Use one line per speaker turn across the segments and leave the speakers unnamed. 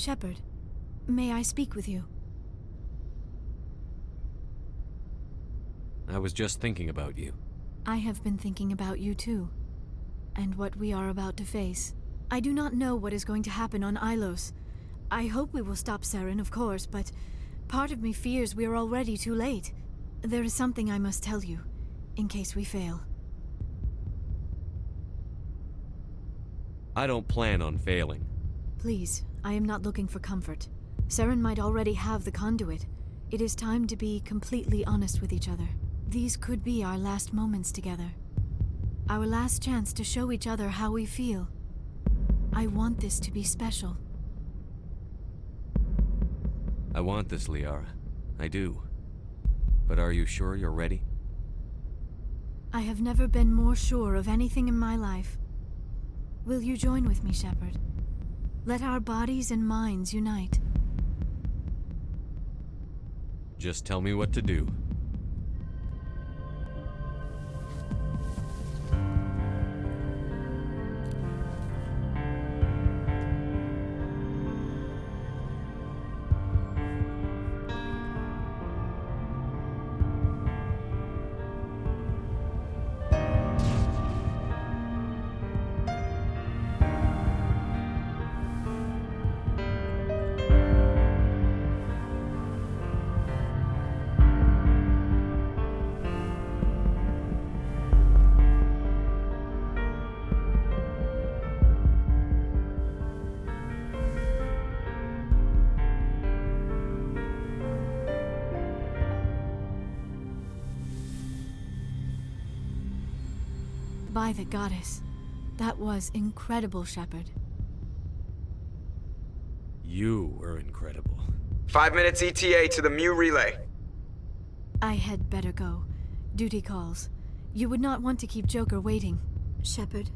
Shepard, may I speak with you?
I was just thinking about you.
I have been thinking about you too, and what we are about to face. I do not know what is going to happen on Ilos. I hope we will stop Saren, of course, but part of me fears we are already too late. There is something I must tell you, in case we fail.
I don't plan on failing.
Please, I am not looking for comfort. Saren might already have the Conduit. It is time to be completely honest with each other. These could be our last moments together. Our last chance to show each other how we feel. I want this to be special.
I want this, Liara. I do. But are you sure you're ready?
I have never been more sure of anything in my life. Will you join with me, Shepard? Let our bodies and minds unite.
Just tell me what to do.
By the goddess. That was incredible, Shepard.
You were incredible.
5 minutes ETA to the Mu relay.
I had better go. Duty calls. You would not want to keep Joker waiting. Shepard,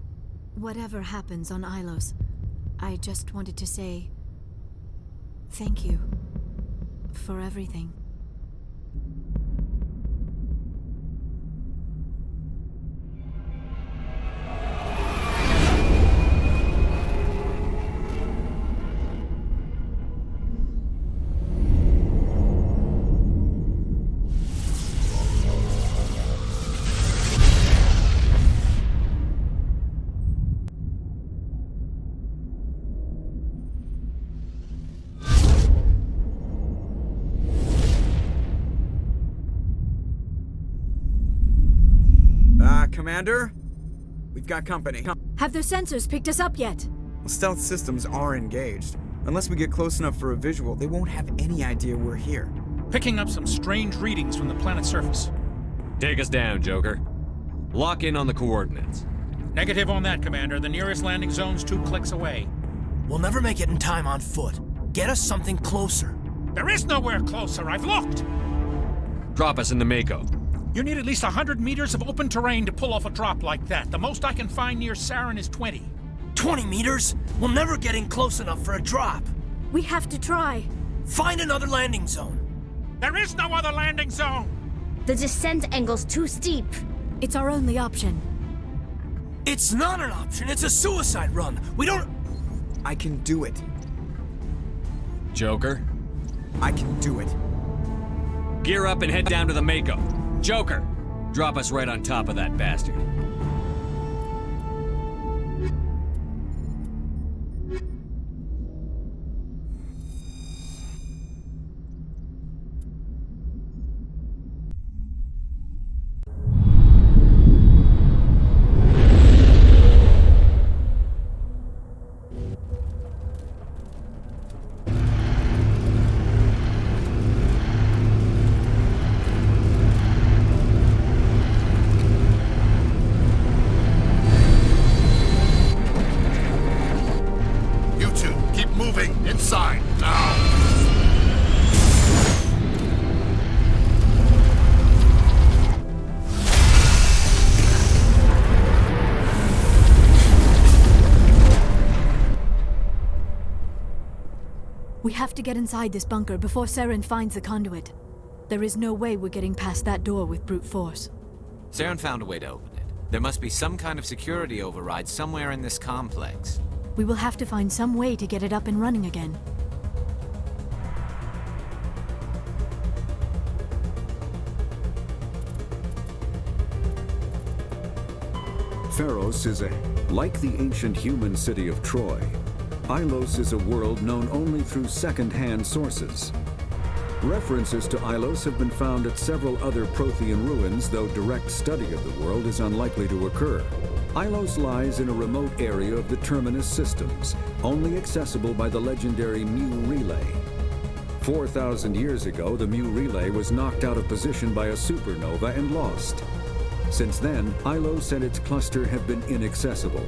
whatever happens on Ilos, I just wanted to say thank you for everything.
Commander? We've got company.
Have their sensors picked us up yet?
Stealth systems are engaged. Unless we get close enough for a visual, they won't have any idea we're here.
Picking up some strange readings from the planet's surface.
Take us down, Joker. Lock in on the coordinates.
Negative on that, Commander. The nearest landing zone's 2 clicks away.
We'll never make it in time on foot. Get us something closer.
There is nowhere closer. I've looked.
Drop us in the Mako.
You need at least 100 meters of open terrain to pull off a drop like that. The most I can find near Saren is 20.
20 meters? We'll never get in close enough for a drop.
We have to try.
Find another landing zone.
There is no other landing zone!
The descent angle's too steep.
It's our only option.
It's not an option. It's a suicide run. We don't...
I can do it.
Joker,
I can do it.
gear up and head down to the Mako. Joker, drop us right on top of that bastard.
Inside, now!
We have to get inside this bunker before Saren finds the conduit. There is no way we're getting past that door with brute force.
Saren found a way to open it. There must be some kind of security override somewhere in this complex.
We will have to find some way to get it up and running again.
Pharos is like the ancient human city of Troy. Ilos is a world known only through second-hand sources. References to Ilos have been found at several other Prothean ruins, though direct study of the world is unlikely to occur. Ilos lies in a remote area of the Terminus systems, only accessible by the legendary Mu Relay. 4,000 years ago, the Mu Relay was knocked out of position by a supernova and lost. Since then, Ilos and its cluster have been inaccessible.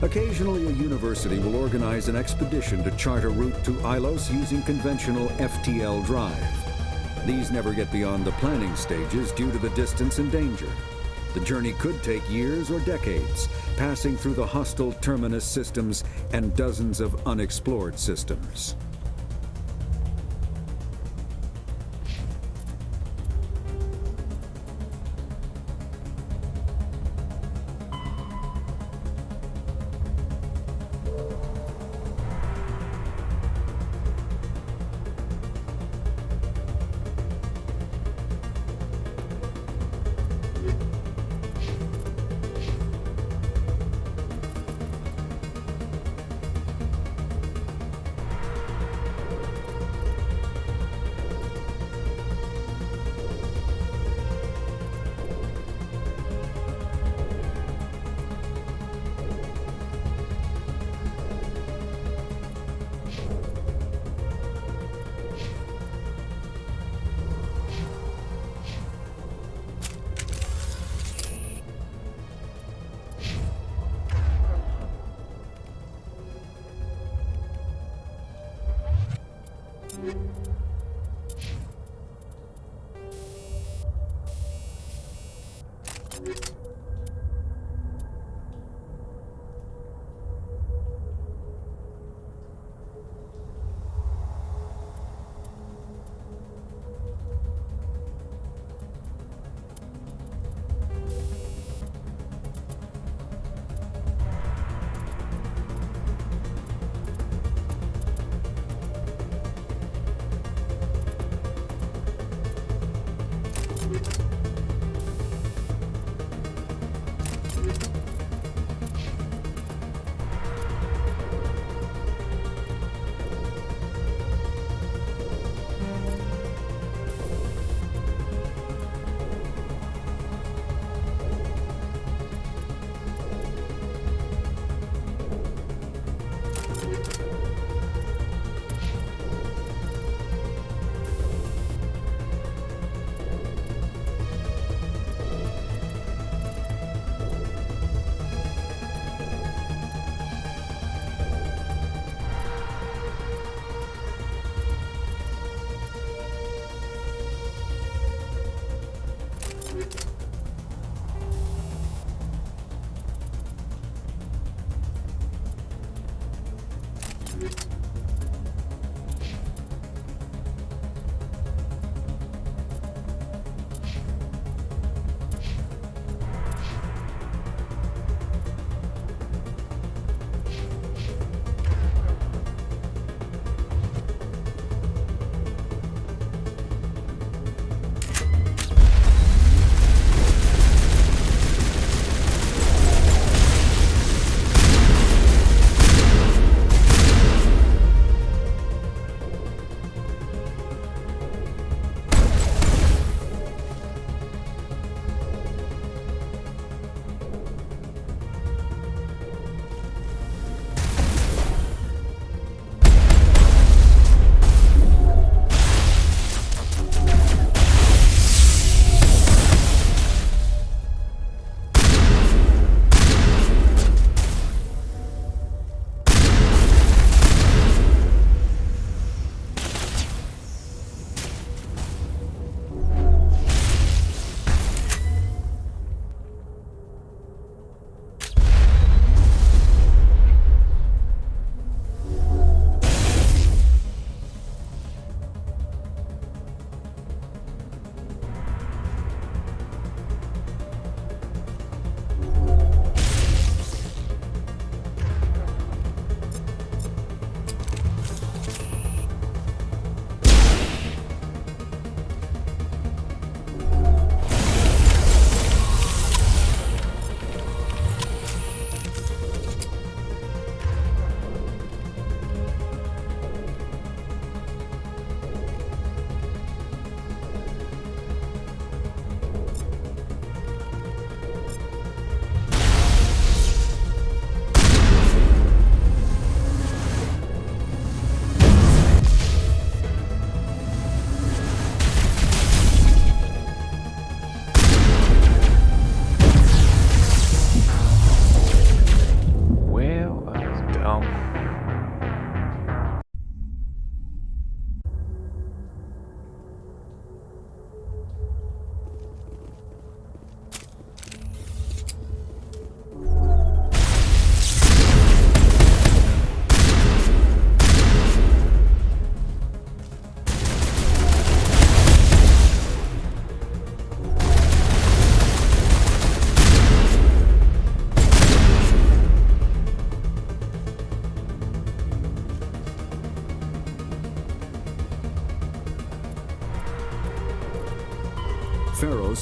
Occasionally, a university will organize an expedition to chart a route to Ilos using conventional FTL drive. These never get beyond the planning stages due to the distance and danger. The journey could take years or decades, passing through the hostile Terminus systems and dozens of unexplored systems.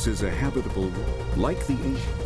Ilos is a habitable, like the ancient.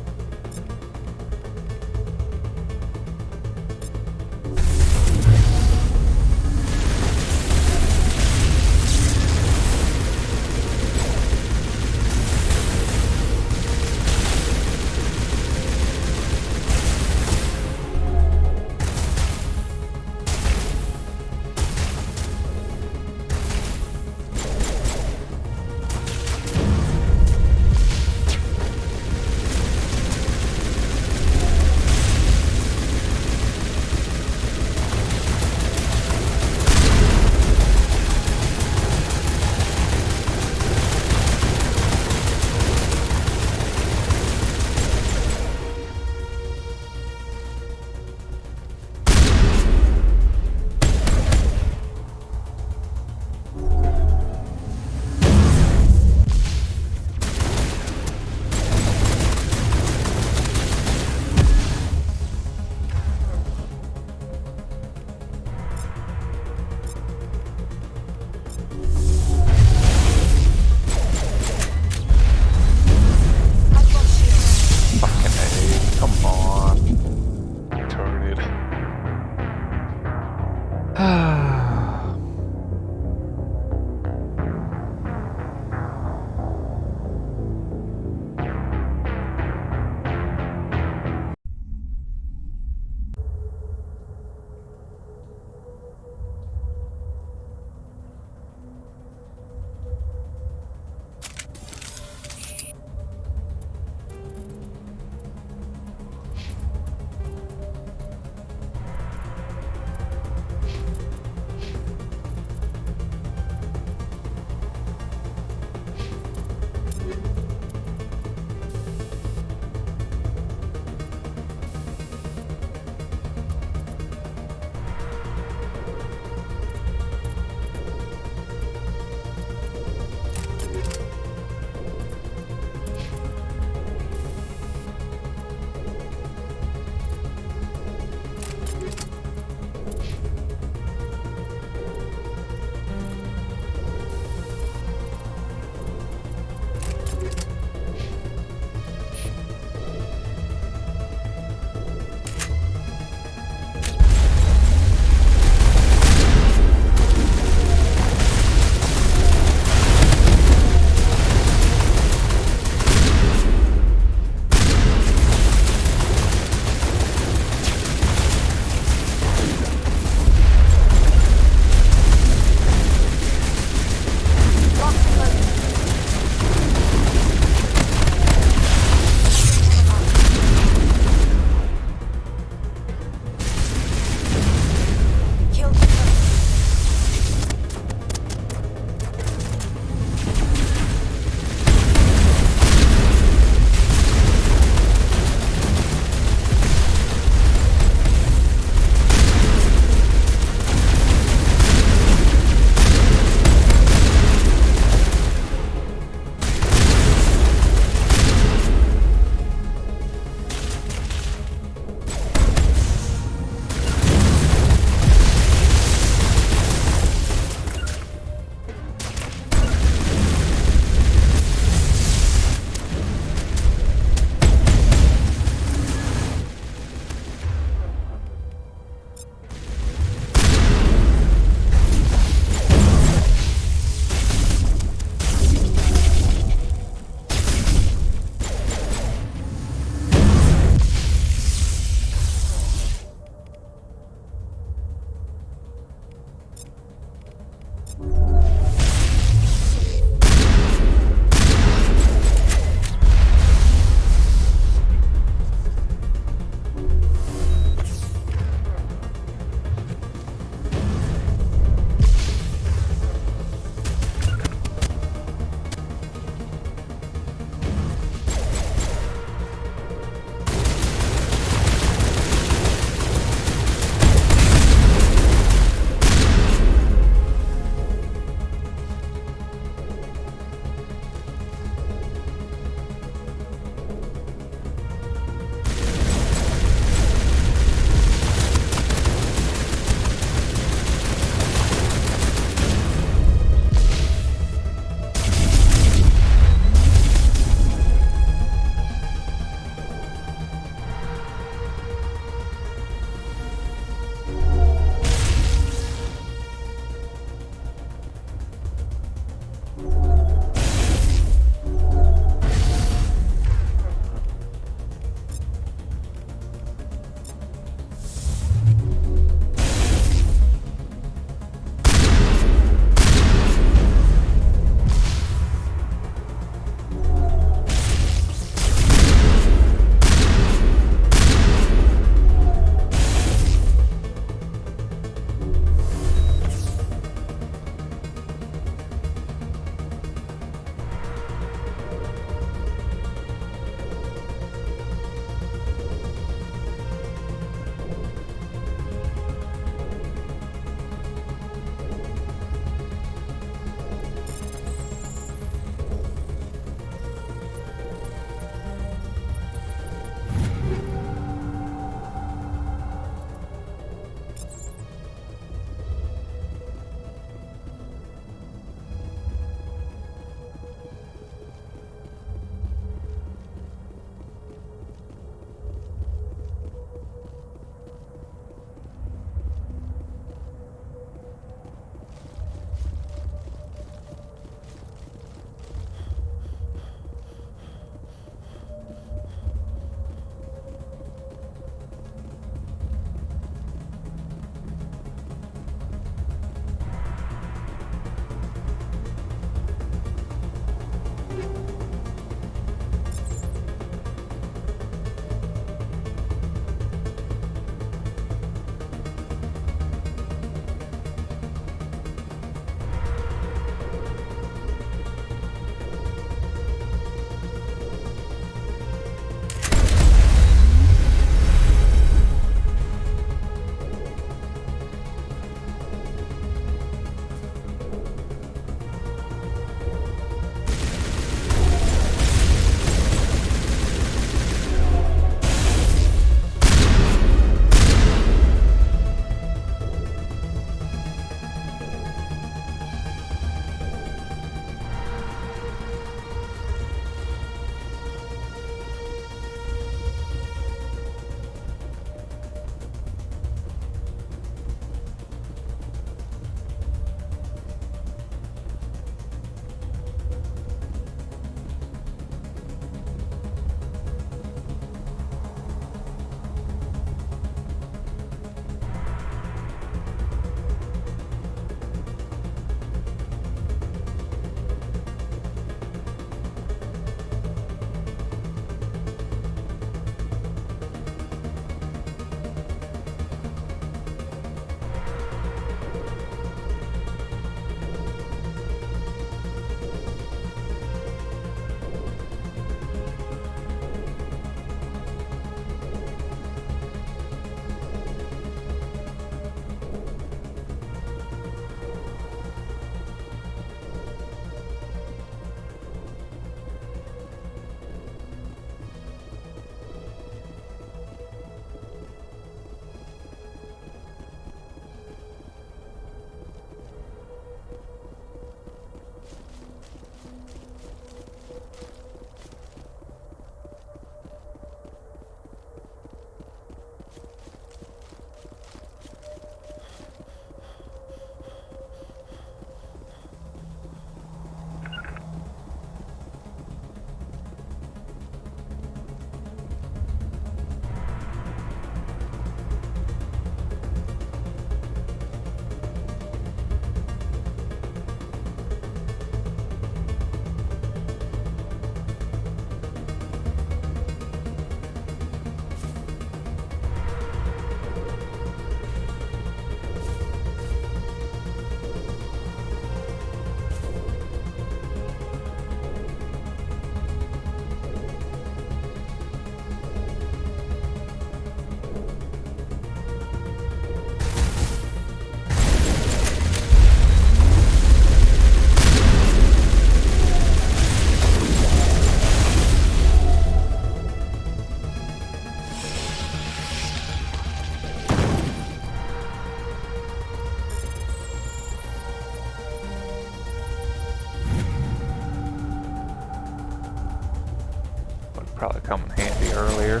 Probably come in handy earlier.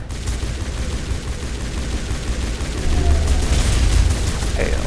Hell.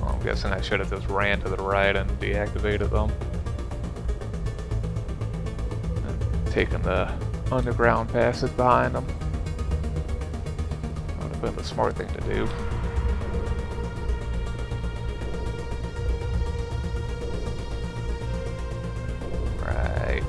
I'm guessing I should have just ran to the right and deactivated them. And taken the underground passage behind them. That would have been the smart thing to do. Right.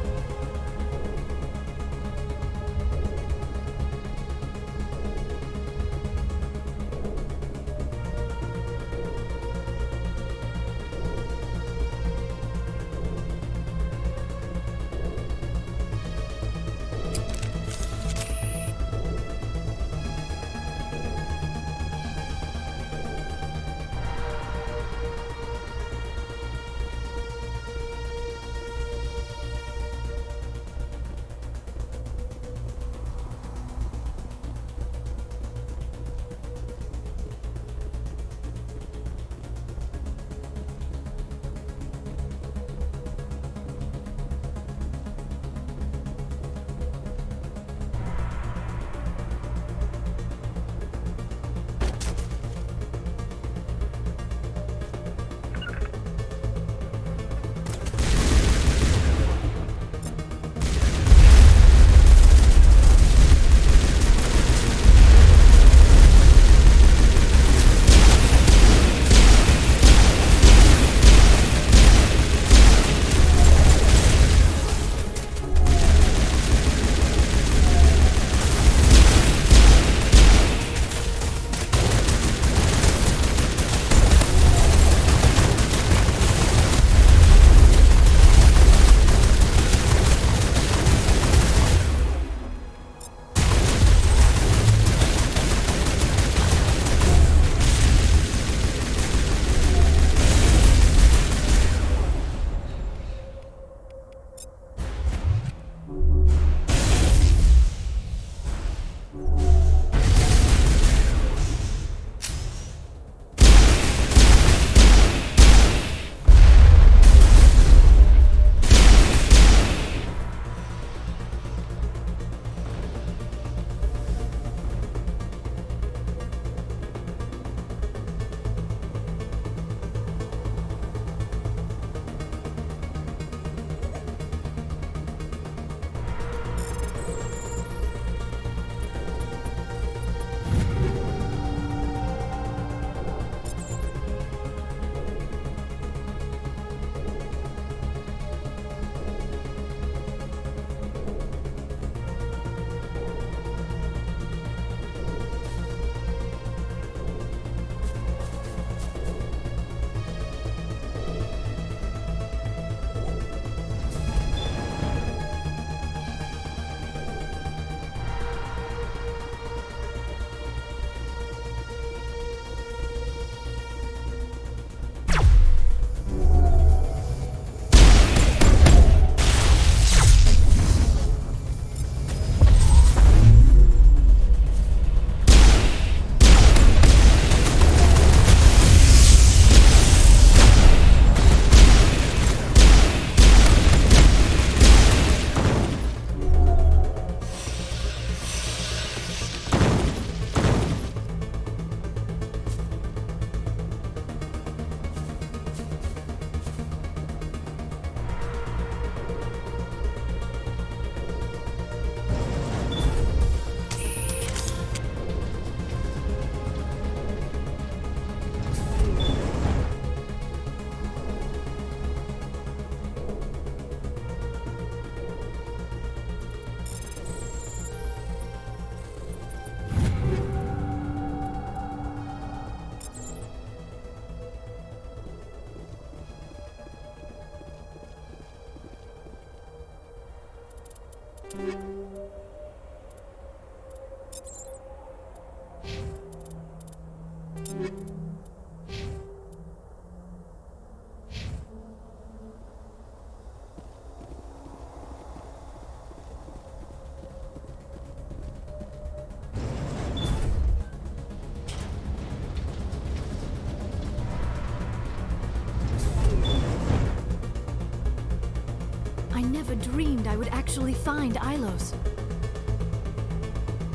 I never dreamed I would actually find Ilos.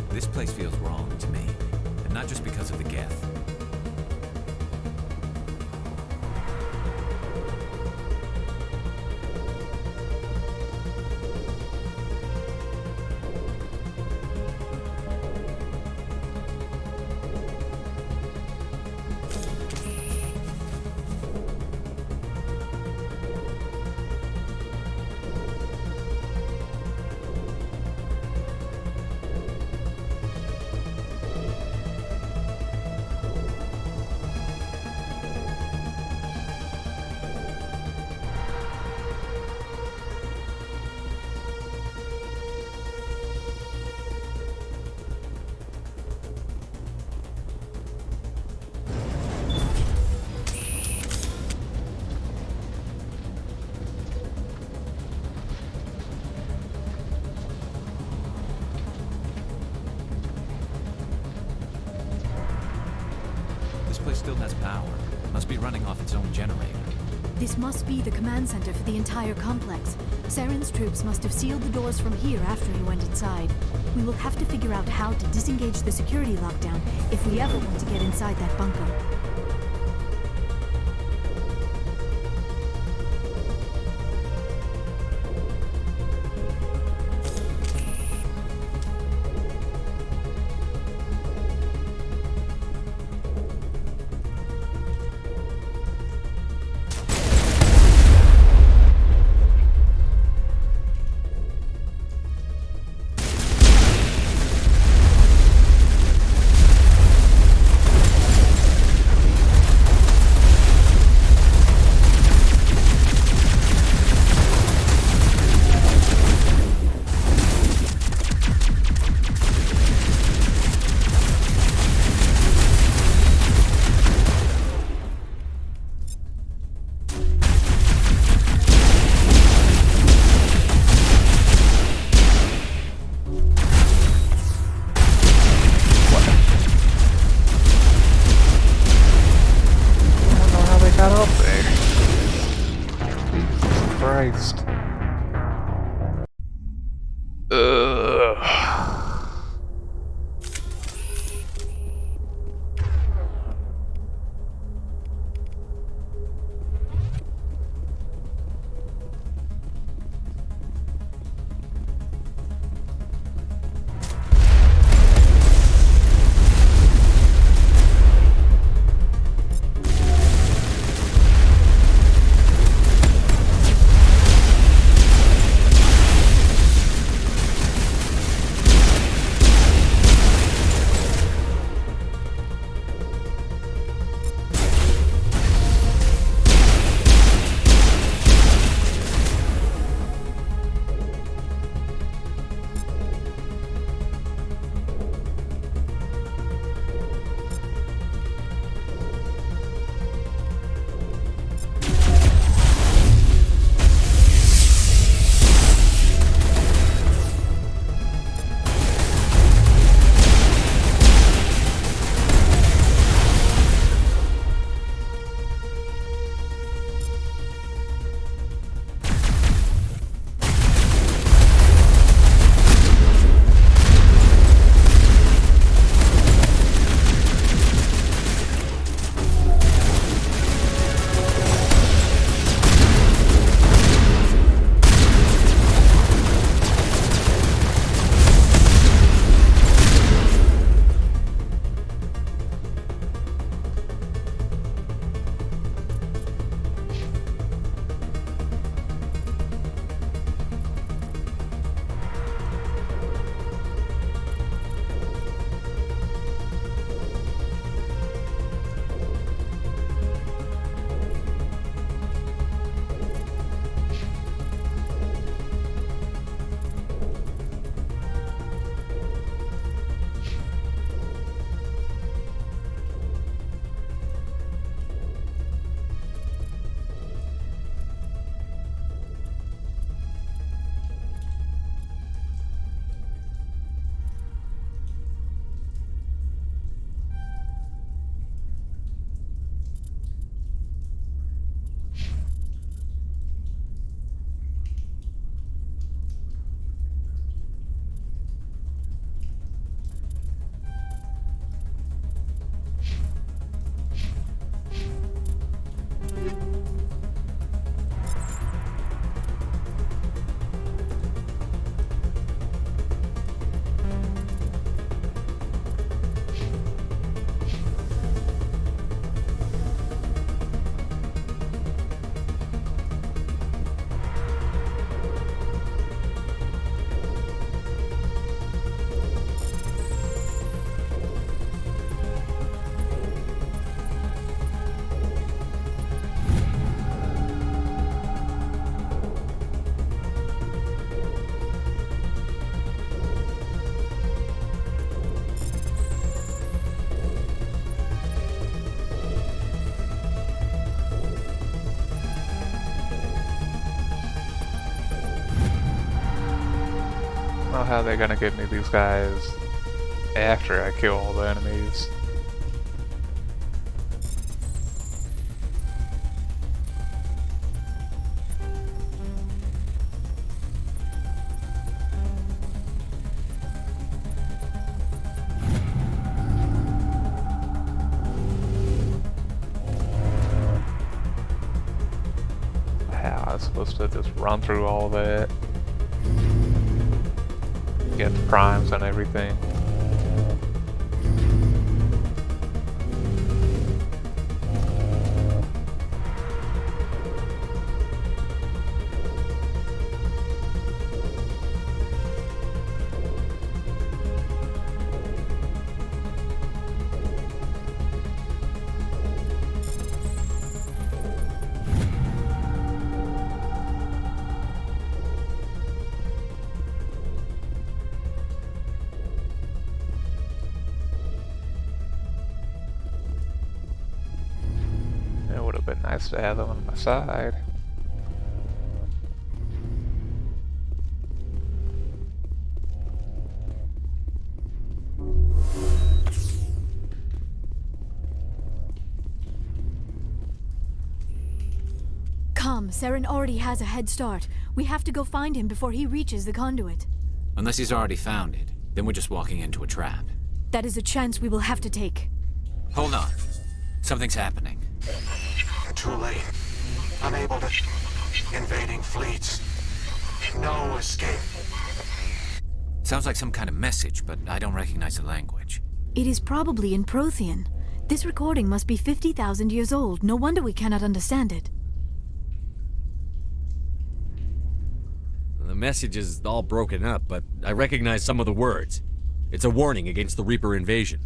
This place feels wrong to me. And not just because of the Geth. This place still has power. Must be running off its own generator.
This must be the command center for the entire complex. Saren's troops must have sealed the doors from here after he went inside. We will have to figure out how to disengage the security lockdown if we ever want to get inside that bunker.
Christ. don't know how they're gonna give me these guys after I kill all the enemies. How I was supposed to just run through all that. Get the primes and everything. It would have been nice to have them on my side.
Come, Saren already has a head start. We have to go find him before he reaches the conduit.
Unless he's already found it, then we're just walking into a trap.
That is a chance we will have to take.
Hold on. Something's happening.
Too late. Unable to... Invading fleets. No escape.
Sounds like some kind of message, but I don't recognize the language.
It is probably in Prothean. This recording must be 50,000 years old. No wonder we cannot understand it.
The message is all broken up, but I recognize some of the words. It's a warning against the Reaper invasion.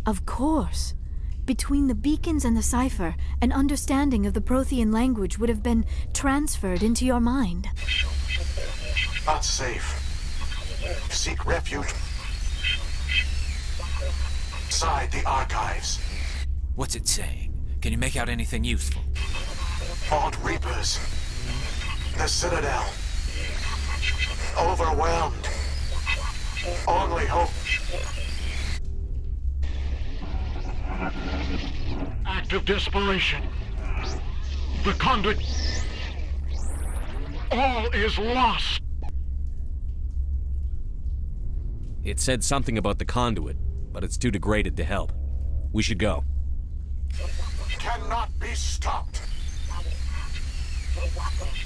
Of course. Between the beacons and the cipher, an understanding of the Prothean language would have been transferred into your mind.
Not safe. Seek refuge. Inside the archives.
What's it saying? Can you make out anything useful?
Fought Reapers. The Citadel. Overwhelmed. Only hope. Act of desperation. The Conduit. All is lost.
It said something about the Conduit, but it's too degraded to help. We should go.
Cannot be stopped.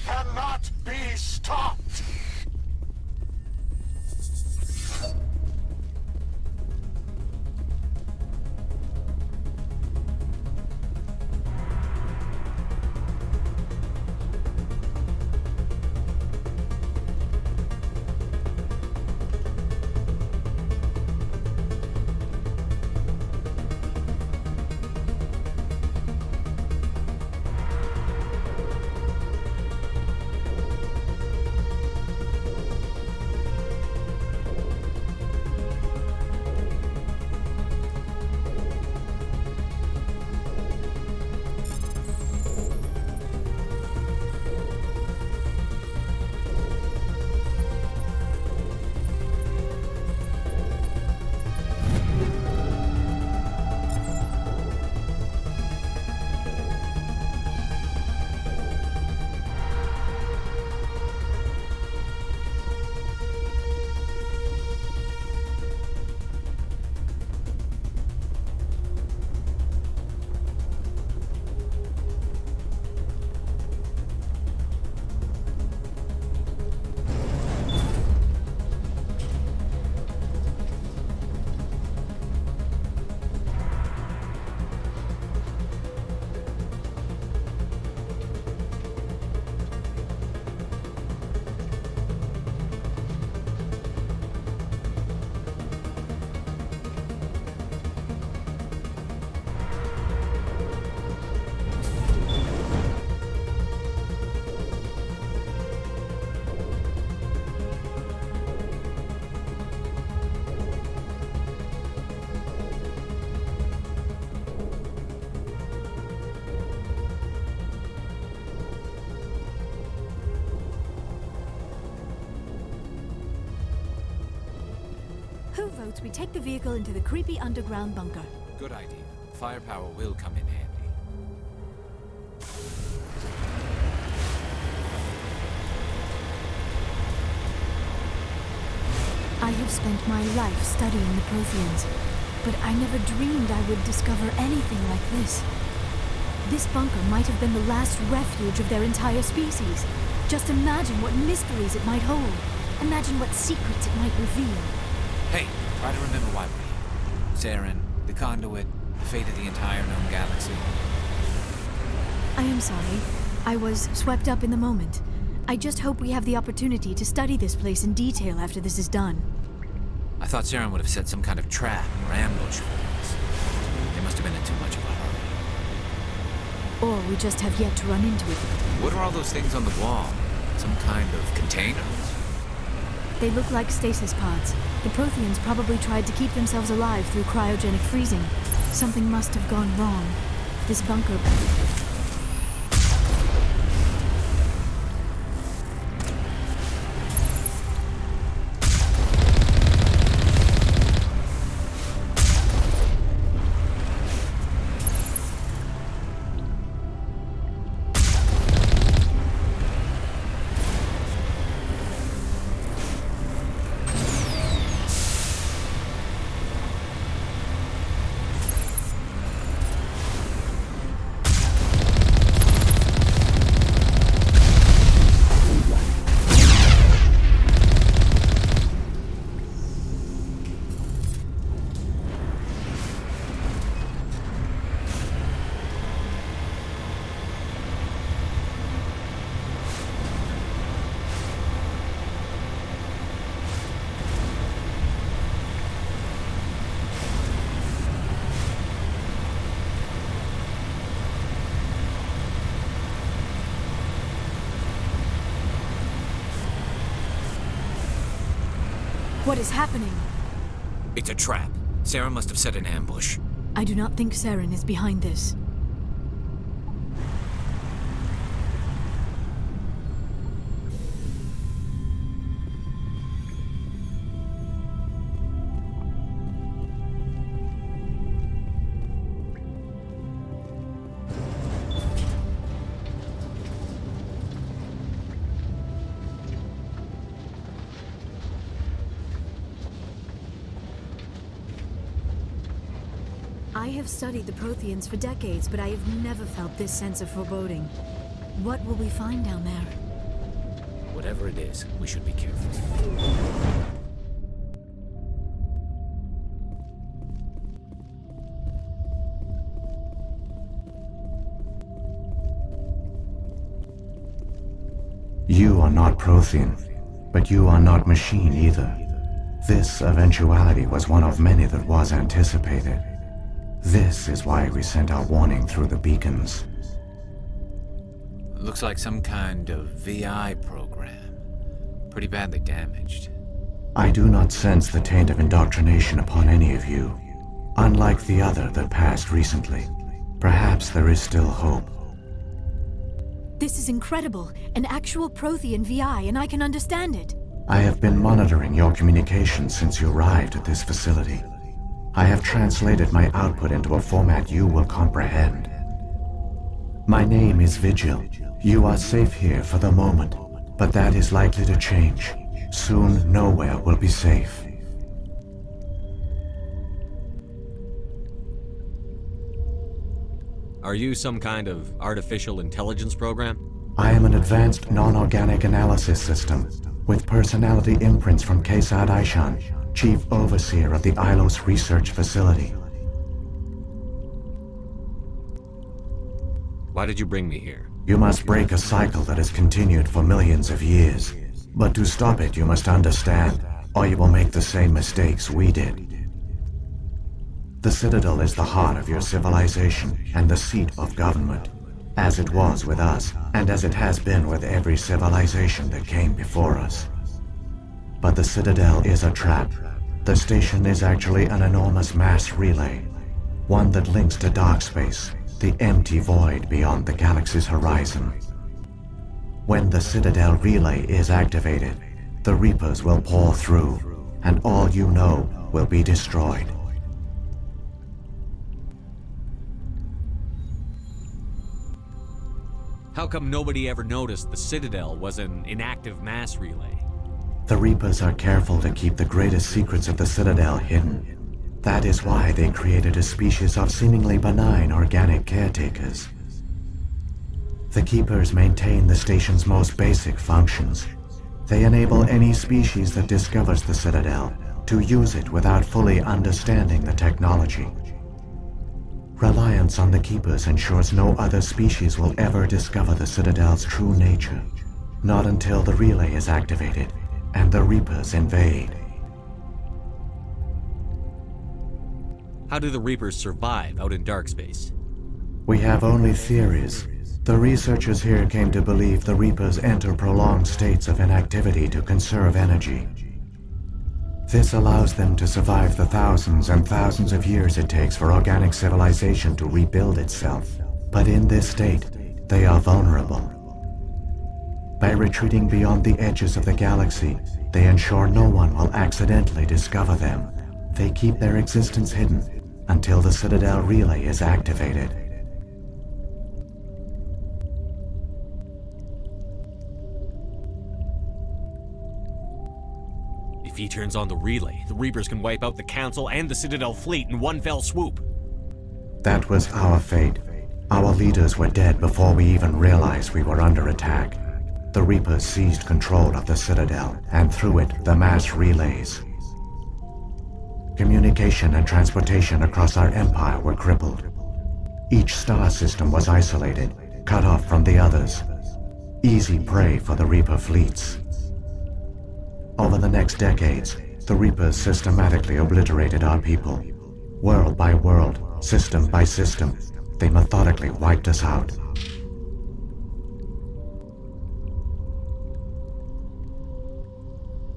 Cannot be stopped.
Who votes we take the vehicle into the creepy underground bunker?
Good idea. Firepower will come in handy.
I have spent my life studying the Protheans, but I never dreamed I would discover anything like this. This bunker might have been the last refuge of their entire species. Just imagine what mysteries it might hold. Imagine what secrets it might reveal.
Hey, try to remember why we're here. Saren, the Conduit, the fate of the entire known galaxy.
I am sorry. I was swept up in the moment. I just hope we have the opportunity to study this place in detail after this is done.
I thought Saren would have set some kind of trap or ambush for us. They must have been in too much of a hurry.
Or we just have yet to run into it.
What are all those things on the wall? Some kind of containers?
They look like stasis pods. The Protheans probably tried to keep themselves alive through cryogenic freezing. Something must have gone wrong. This bunker... What is happening?
It's a trap. Saren must have set an ambush.
I do not think Saren is behind this. I have studied the Protheans for decades, but I have never felt this sense of foreboding. What will we find down there?
Whatever it is, we should be careful.
You are not Prothean, but you are not machine either. This eventuality was one of many that was anticipated. This is why we sent our warning through the beacons.
Looks like some kind of VI program. Pretty badly damaged.
I do not sense the taint of indoctrination upon any of you. Unlike the other that passed recently, perhaps there is still hope.
This is incredible. An actual Prothean VI, and I can understand it.
I have been monitoring your communications since you arrived at this facility. I have translated my output into a format you will comprehend. My name is Vigil. You are safe here for the moment, but that is likely to change. Soon, nowhere will be safe.
Are you some kind of artificial intelligence program?
I am an advanced non-organic analysis system with personality imprints from Kesad Aishan, Chief Overseer of the Ilos Research Facility.
Why did you bring me here?
You must break a cycle that has continued for millions of years. But to stop it, you must understand, or you will make the same mistakes we did. The Citadel is the heart of your civilization and the seat of government, as it was with us, and as it has been with every civilization that came before us. But the Citadel is a trap. The station is actually an enormous mass relay, one that links to dark space, the empty void beyond the galaxy's horizon. When the Citadel relay is activated, the Reapers will pour through, and all you know will be destroyed.
How come nobody ever noticed the Citadel was an inactive mass relay?
The Reapers are careful to keep the greatest secrets of the Citadel hidden. That is why they created a species of seemingly benign organic caretakers. The Keepers maintain the station's most basic functions. They enable any species that discovers the Citadel to use it without fully understanding the technology. Reliance on the Keepers ensures no other species will ever discover the Citadel's true nature. Not until the relay is activated and the Reapers invade.
How do the Reapers survive out in dark space?
We have only theories. The researchers here came to believe the Reapers enter prolonged states of inactivity to conserve energy. This allows them to survive the thousands and thousands of years it takes for organic civilization to rebuild itself. But in this state, they are vulnerable. By retreating beyond the edges of the galaxy, they ensure no one will accidentally discover them. They keep their existence hidden until the Citadel relay is activated.
If he turns on the relay, the Reapers can wipe out the Council and the Citadel fleet in one fell swoop.
That was our fate. Our leaders were dead before we even realized we were under attack. The Reapers seized control of the Citadel, and through it, the mass relays. Communication and transportation across our empire were crippled. Each star system was isolated, cut off from the others. Easy prey for the Reaper fleets. Over the next decades, the Reapers systematically obliterated our people. World by world, system by system, they methodically wiped us out.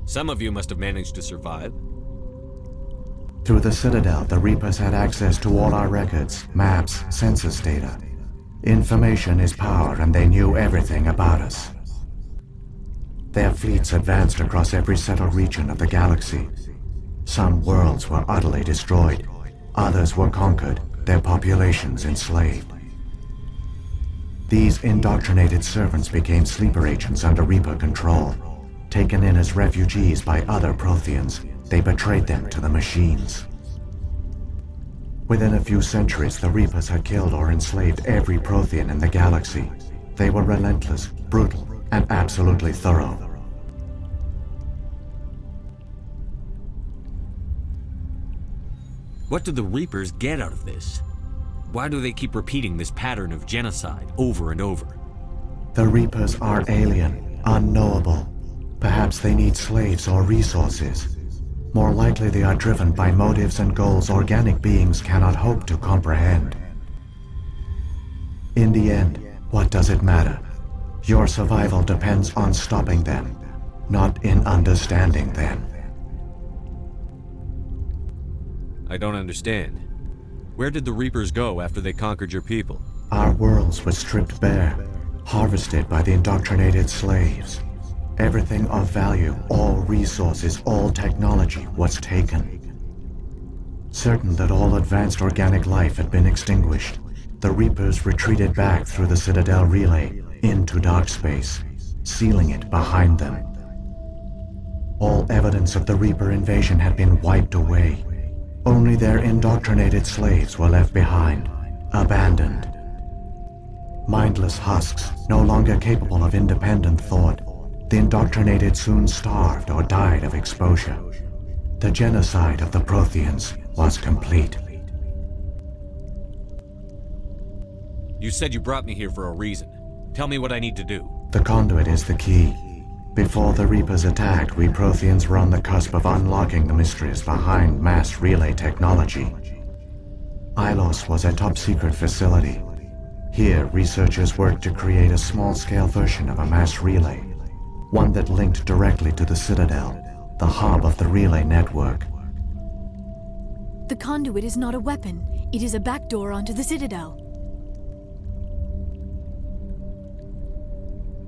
Some of you must have managed to survive.
Through the Citadel, the Reapers had access to all our records, maps, census data. Information is power, and they knew everything about us. Their fleets advanced across every settled region of the galaxy. Some worlds were utterly destroyed. Others were conquered, their populations enslaved. These indoctrinated servants became sleeper agents under Reaper control. Taken in as refugees by other Protheans, they betrayed them to the machines. Within a few centuries, the Reapers had killed or enslaved every Prothean in the galaxy. They were relentless, brutal, and absolutely thorough.
What do the Reapers get out of this? Why do they keep repeating this pattern of genocide over and over?
The Reapers are alien, unknowable. Perhaps they need slaves or resources. More likely they are driven by motives and goals organic beings cannot hope to comprehend. In the end, what does it matter? Your survival depends on stopping them, not in understanding them.
I don't understand. Where did the Reapers go after they conquered your people?
Our worlds were stripped bare, harvested by the indoctrinated slaves. Everything of value, all resources, all technology was taken. Certain that all advanced organic life had been extinguished, the Reapers retreated back through the Citadel relay into dark space, sealing it behind them. All evidence of the Reaper invasion had been wiped away. Only their indoctrinated slaves were left behind, abandoned. Mindless husks, no longer capable of independent thought, the indoctrinated soon starved or died of exposure. The genocide of the Protheans was complete.
You said you brought me here for a reason. Tell me what I need to do.
The Conduit is the key. Before the Reapers attacked, we Protheans were on the cusp of unlocking the mysteries behind mass relay technology. Ilos was a top-secret facility. Here, researchers worked to create a small-scale version of a mass relay, one that linked directly to the Citadel, the hub of the relay network.
The Conduit is not a weapon. It is a backdoor onto the Citadel.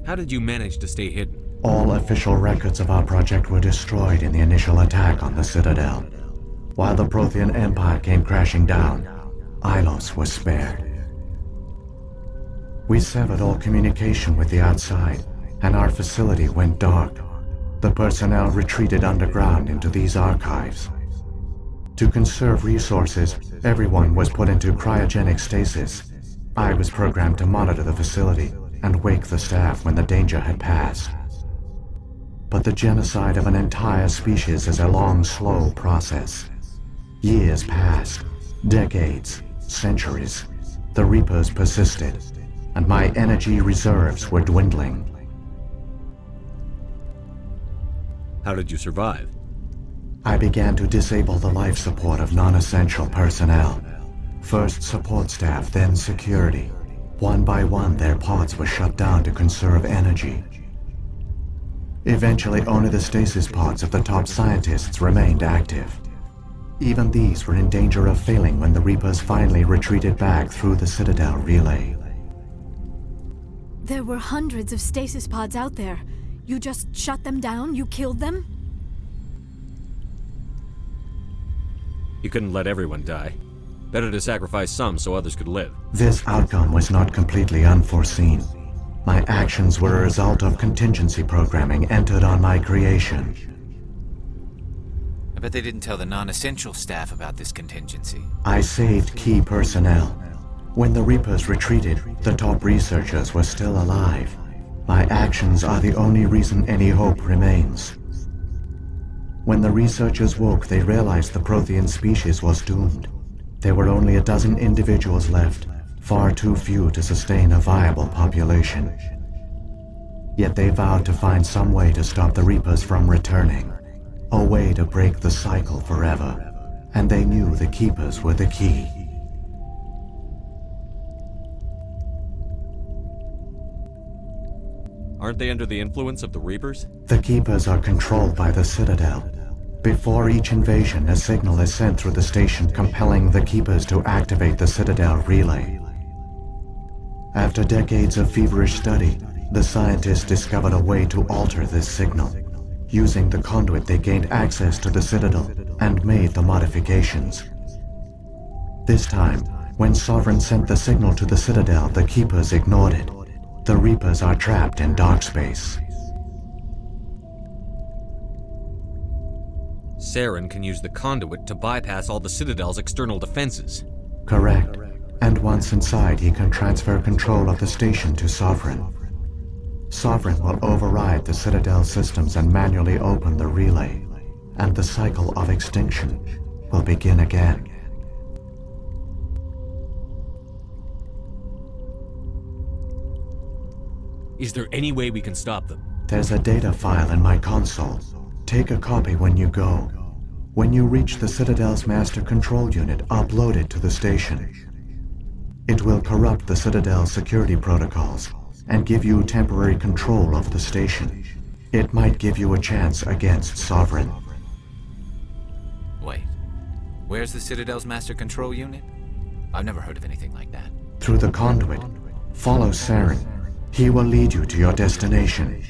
How did you manage to stay hidden?
All official records of our project were destroyed in the initial attack on the Citadel. While the Prothean Empire came crashing down, Ilos was spared. We severed all communication with the outside, and our facility went dark. The personnel retreated underground into these archives. To conserve resources, everyone was put into cryogenic stasis. I was programmed to monitor the facility and wake the staff when the danger had passed. But the genocide of an entire species is a long, slow process. Years passed, decades, centuries. The Reapers persisted, and my energy reserves were dwindling.
How did you survive?
I began to disable the life support of non-essential personnel. First support staff, then security. One by one, their pods were shut down to conserve energy. Eventually, only the stasis pods of the top scientists remained active. Even these were in danger of failing when the Reapers finally retreated back through the Citadel relay.
There were hundreds of stasis pods out there. You just shut them down? You killed them?
You couldn't let everyone die. Better to sacrifice some so others could live.
This outcome was not completely unforeseen. My actions were a result of contingency programming entered on my creation.
I bet they didn't tell the non-essential staff about this contingency.
I saved key personnel. When the Reapers retreated, the top researchers were still alive. My actions are the only reason any hope remains. When the researchers woke, they realized the Prothean species was doomed. There were only a dozen individuals left, far too few to sustain a viable population. Yet they vowed to find some way to stop the Reapers from returning, a way to break the cycle forever, and they knew the Keepers were the key.
Aren't they under the influence of the Reapers?
The Keepers are controlled by the Citadel. Before each invasion, a signal is sent through the station compelling the Keepers to activate the Citadel relay. After decades of feverish study, the scientists discovered a way to alter this signal. Using the Conduit, they gained access to the Citadel and made the modifications. This time, when Sovereign sent the signal to the Citadel, the Keepers ignored it. The Reapers are trapped in dark space.
Saren can use the Conduit to bypass all the Citadel's external defenses.
Correct. And once inside, he can transfer control of the station to Sovereign. Sovereign will override the Citadel systems and manually open the relay, and the cycle of extinction will begin again.
Is there any way we can stop them?
There's a data file in my console. Take a copy when you go. When you reach the Citadel's master control unit, upload it to the station. It will corrupt the Citadel's security protocols and give you temporary control of the station. It might give you a chance against Sovereign.
Wait, where's the Citadel's master control unit? I've never heard of anything like that.
Through the Conduit, follow Saren. He will lead you to your destination.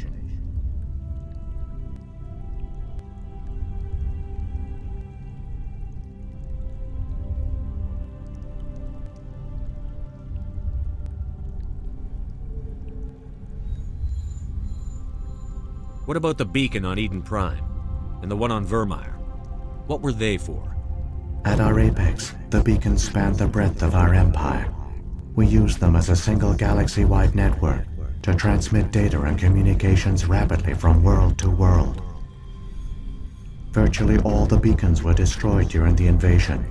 What about the beacon on Eden Prime? And the one on Vermeer? What were they for?
At our apex, the beacons spanned the breadth of our empire. We used them as a single galaxy-wide network to transmit data and communications rapidly from world to world. Virtually all the beacons were destroyed during the invasion,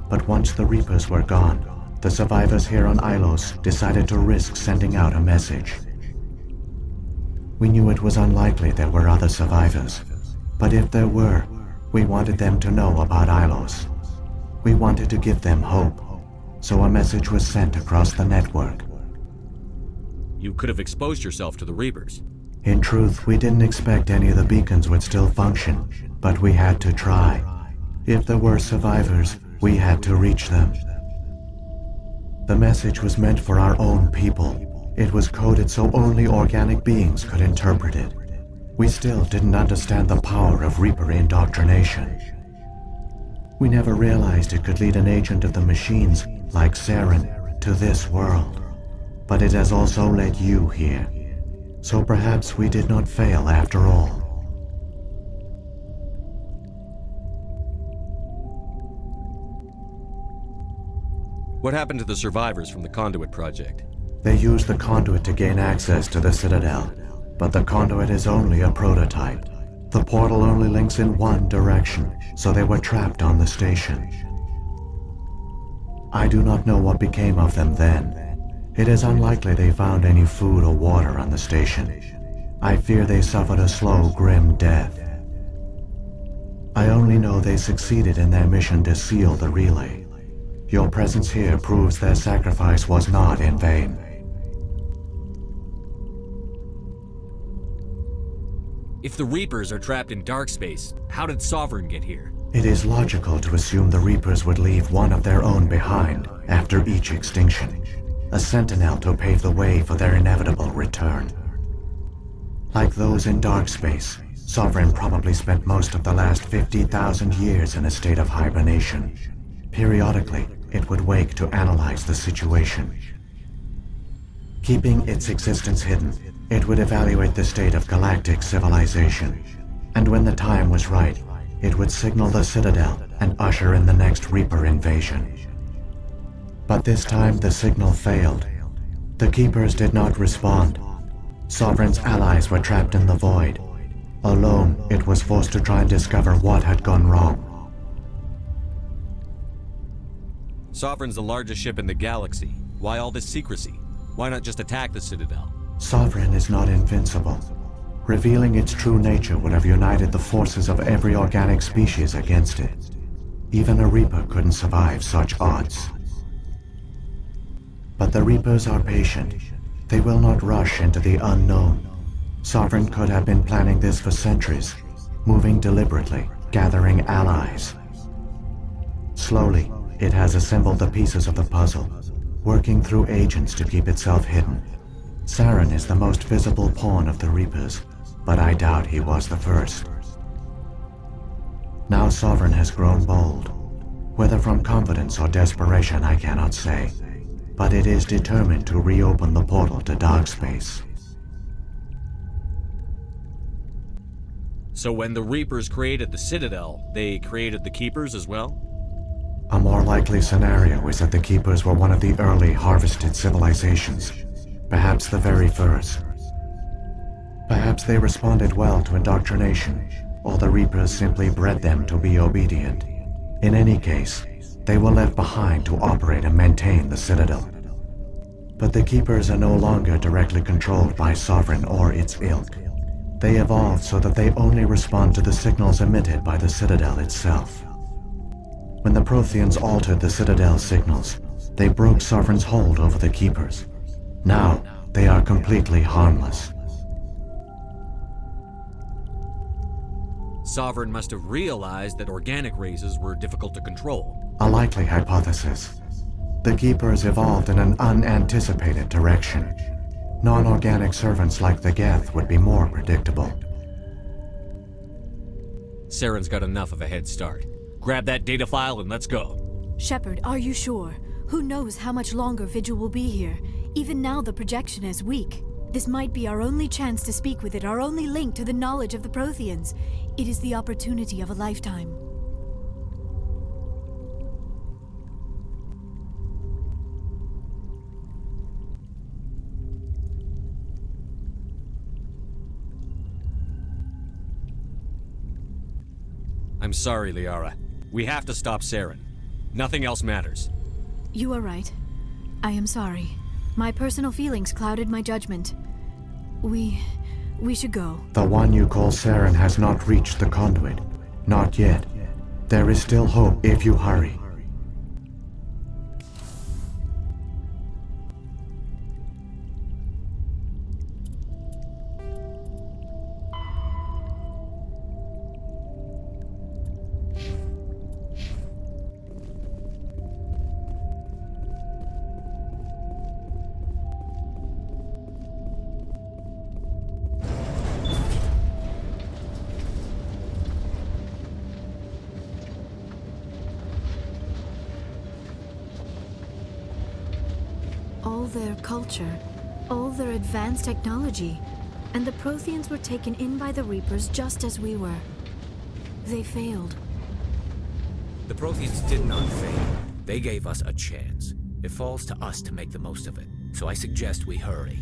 but once the Reapers were gone, the survivors here on Ilos decided to risk sending out a message. We knew it was unlikely there were other survivors, but if there were, we wanted them to know about Ilos. We wanted to give them hope, so a message was sent across the network.
You could have exposed yourself to the Reapers.
In truth, we didn't expect any of the beacons would still function, but we had to try. If there were survivors, we had to reach them. The message was meant for our own people. It was coded so only organic beings could interpret it. We still didn't understand the power of Reaper indoctrination. We never realized it could lead an agent of the machines, like Saren, to this world. But it has also led you here. So perhaps we did not fail after all.
What happened to the survivors from the Conduit project?
They used the Conduit to gain access to the Citadel, but the Conduit is only a prototype. The portal only links in one direction, so they were trapped on the station. I do not know what became of them then. It is unlikely they found any food or water on the station. I fear they suffered a slow, grim death. I only know they succeeded in their mission to seal the relay. Your presence here proves their sacrifice was not in vain.
If the Reapers are trapped in dark space, how did Sovereign get here?
It is logical to assume the Reapers would leave one of their own behind after each extinction, a sentinel to pave the way for their inevitable return. Like those in dark space, Sovereign probably spent most of the last 50,000 years in a state of hibernation. Periodically, it would wake to analyze the situation. Keeping its existence hidden, it would evaluate the state of galactic civilization. And when the time was right, it would signal the Citadel and usher in the next Reaper invasion. But this time the signal failed. The Keepers did not respond. Sovereign's allies were trapped in the void. Alone, it was forced to try and discover what had gone wrong.
Sovereign's the largest ship in the galaxy. Why all this secrecy? Why not just attack the Citadel?
Sovereign is not invincible. Revealing its true nature would have united the forces of every organic species against it. Even a Reaper couldn't survive such odds. But the Reapers are patient. They will not rush into the unknown. Sovereign could have been planning this for centuries, moving deliberately, gathering allies. Slowly, it has assembled the pieces of the puzzle, working through agents to keep itself hidden. Saren is the most visible pawn of the Reapers, but I doubt he was the first. Now Sovereign has grown bold. Whether from confidence or desperation, I cannot say. But it is determined to reopen the portal to dark space.
So when the Reapers created the Citadel, they created the Keepers as well?
A more likely scenario is that the Keepers were one of the early harvested civilizations, perhaps the very first. Perhaps they responded well to indoctrination, or the Reapers simply bred them to be obedient. In any case, they were left behind to operate and maintain the Citadel. But the Keepers are no longer directly controlled by Sovereign or its ilk. They evolved so that they only respond to the signals emitted by the Citadel itself. When the Protheans altered the Citadel's signals, they broke Sovereign's hold over the Keepers. Now, they are completely harmless.
Sovereign must have realized that organic races were difficult to control.
A likely hypothesis. The Keepers evolved in an unanticipated direction. Non-organic servants like the Geth would be more predictable.
Saren's got enough of a head start. Grab that data file and let's go.
Shepard, are you sure? Who knows how much longer Vigil will be here? Even now the projection is weak. This might be our only chance to speak with it, our only link to the knowledge of the Protheans. It is the opportunity of a lifetime.
I'm sorry, Liara. We have to stop Saren. Nothing else matters.
You are right. I am sorry. My personal feelings clouded my judgment. We should go.
The one you call Saren has not reached the Conduit. Not yet. There is still hope if you hurry.
all their culture, all their advanced technology, and the Protheans were taken in by the Reapers just as we were. They failed.
The Protheans did not fail. They gave us a chance. It falls to us to make the most of it. So I suggest we hurry.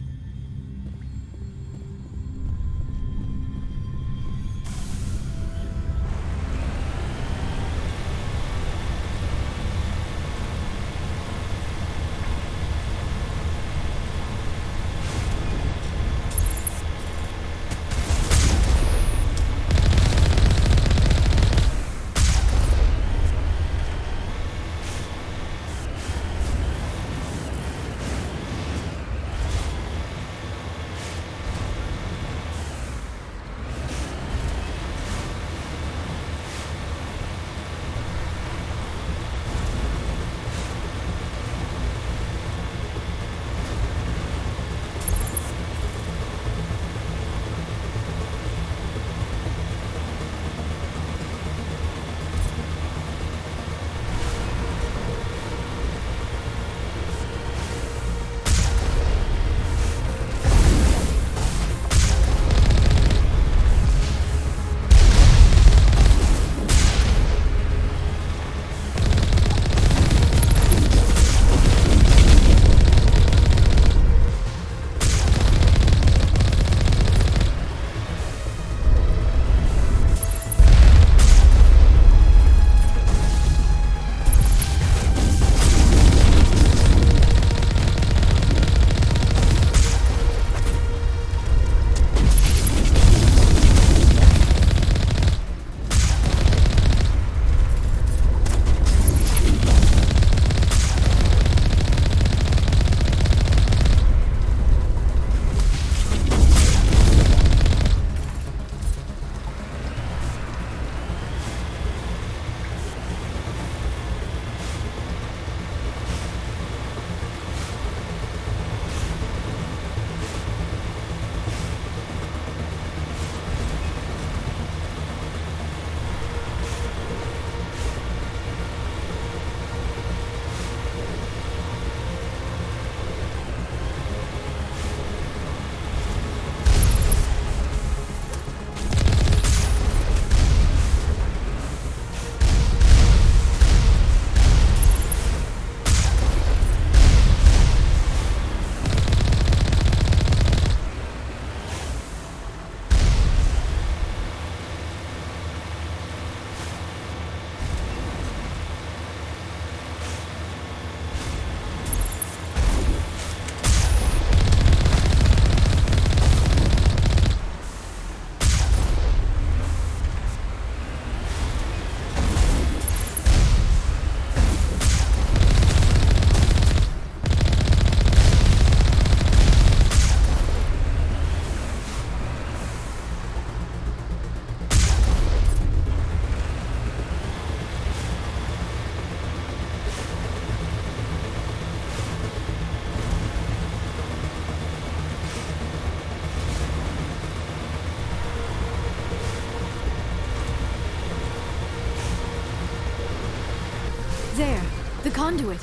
There, the conduit.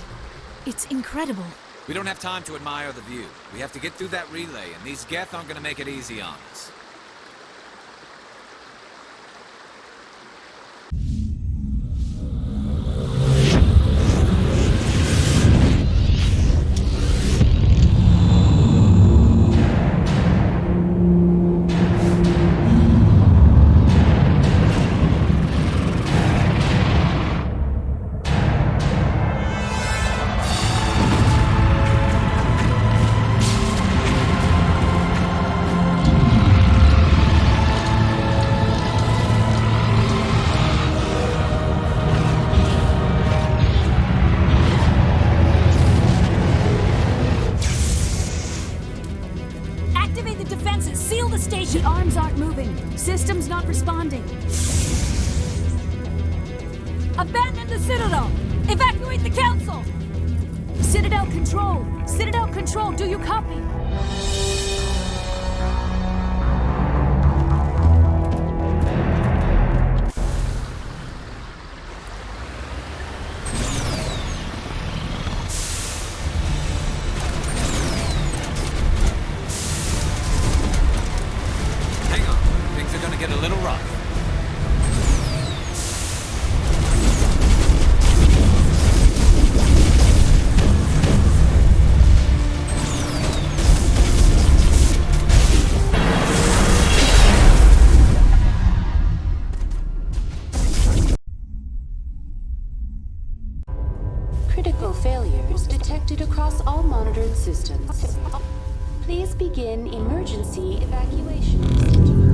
It's incredible.
We don't have time to admire the view. We have to get through that relay, and these Geth aren't gonna make it easy on us.
The arms aren't moving. Systems not responding.
Abandon the Citadel! Evacuate the Council!
Citadel Control! Citadel Control, do you copy?
detected across all monitored systems. Please begin emergency evacuation procedure.